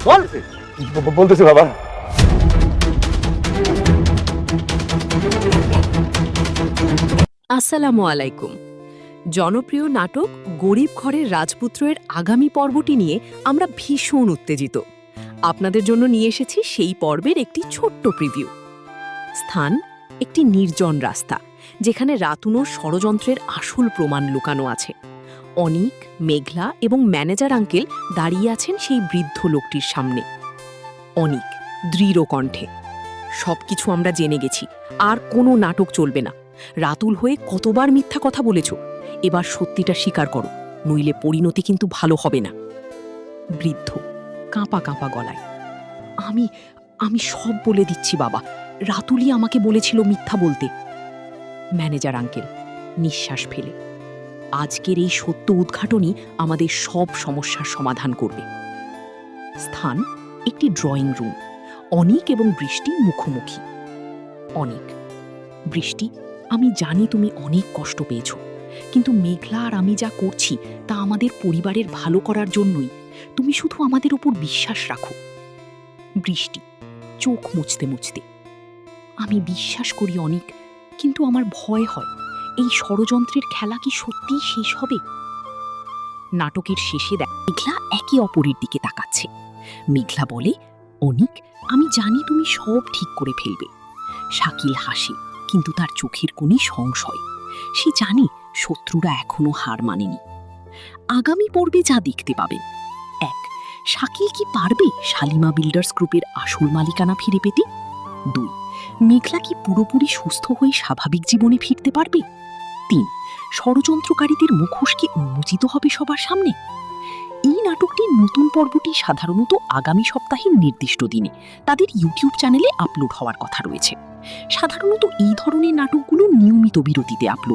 বল। বলতেছি বাবা। আসসালামু আলাইকুম। জনপ্রিয় নাটক গরিব ঘরের রাজপুত্রের আগামী পর্বটি নিয়ে আমরা ভীষণ উত্তেজিত। আপনাদের জন্য নিয়ে এসেছি সেই পর্বের একটি ছোট্ট প্রিভিউ। স্থান একটি নির্জন রাস্তা, যেখানে রাতুনোর ষড়যন্ত্রের আসল প্রমাণ লুকানো আছে। অনিক, মেঘলা এবং ম্যানেজার আঙ্কেল দাঁড়িয়ে আছেন সেই বৃদ্ধ লোকটির সামনে। অনিক দৃঢ় কণ্ঠে, সবকিছু আমরা জেনে গেছি, আর কোনো নাটক চলবে না। রাতুল হয়ে কতবার মিথ্যা কথা বলেছ, এবার সত্যিটা স্বীকার করো, নইলে পরিণতি কিন্তু ভালো হবে না। বৃদ্ধ কাঁপা কাঁপা গলায়, আমি আমি সব বলে দিচ্ছি বাবা, রাতুলই আমাকে বলেছিল মিথ্যা বলতে। ম্যানেজার আঙ্কেল নিঃশ্বাস ফেলে, আজকের এই সত্য উদ্ঘাটনই আমাদের সব সমস্যার সমাধান করবে। স্থান একটি ড্রয়িং রুম, অনিক এবং বৃষ্টি মুখোমুখি। অনিক, বৃষ্টি, আমি জানি তুমি অনেক কষ্ট পেয়েছ, কিন্তু মেঘলা আর আমি যা করছি তা আমাদের পরিবারের ভালো করার জন্যই। তুমি শুধু আমাদের উপর বিশ্বাস রাখো। বৃষ্টি চোখ মুছতে মুছতে, আমি বিশ্বাস করি অনিক, কিন্তু আমার ভয় হয় এই ষড়যন্ত্রের খেলা কি সত্যিই শেষ হবে। নাটকের শেষে মেঘলা একে অপরের দিকে তাকাচ্ছে। মেঘলা বলে, অনিক, আমি জানি তুমি সব ঠিক করে ফেলবে। শাকিল হাসে, কিন্তু তার চোখের কোণে সংশয়। সে জানে শত্রুরা এখনো হার মানেনি। আগামী পর্বে যা দেখতে পাবেন: ১. শাকিল কি পারবে শালিমা বিল্ডার্স গ্রুপের আসল মালিকানা ফিরে পেতে? ২. মেঘলা কি পুরোপুরি সুস্থ হয়ে স্বাভাবিক জীবনে ফিরতে পারবে? ৩. ষড়যন্ত্রকারীদের মুখোশ কি উন্মোচিত হবে সবার সামনে? এই নাটকটির নতুন পর্বটি সাধারণত আগামী সপ্তাহের নির্দিষ্ট দিনে তাদের ইউটিউব চ্যানেলে আপলোড হওয়ার কথা রয়েছে। সাধারণত এই ধরনের নাটকগুলো নিয়মিত বিরতিতে আপলোড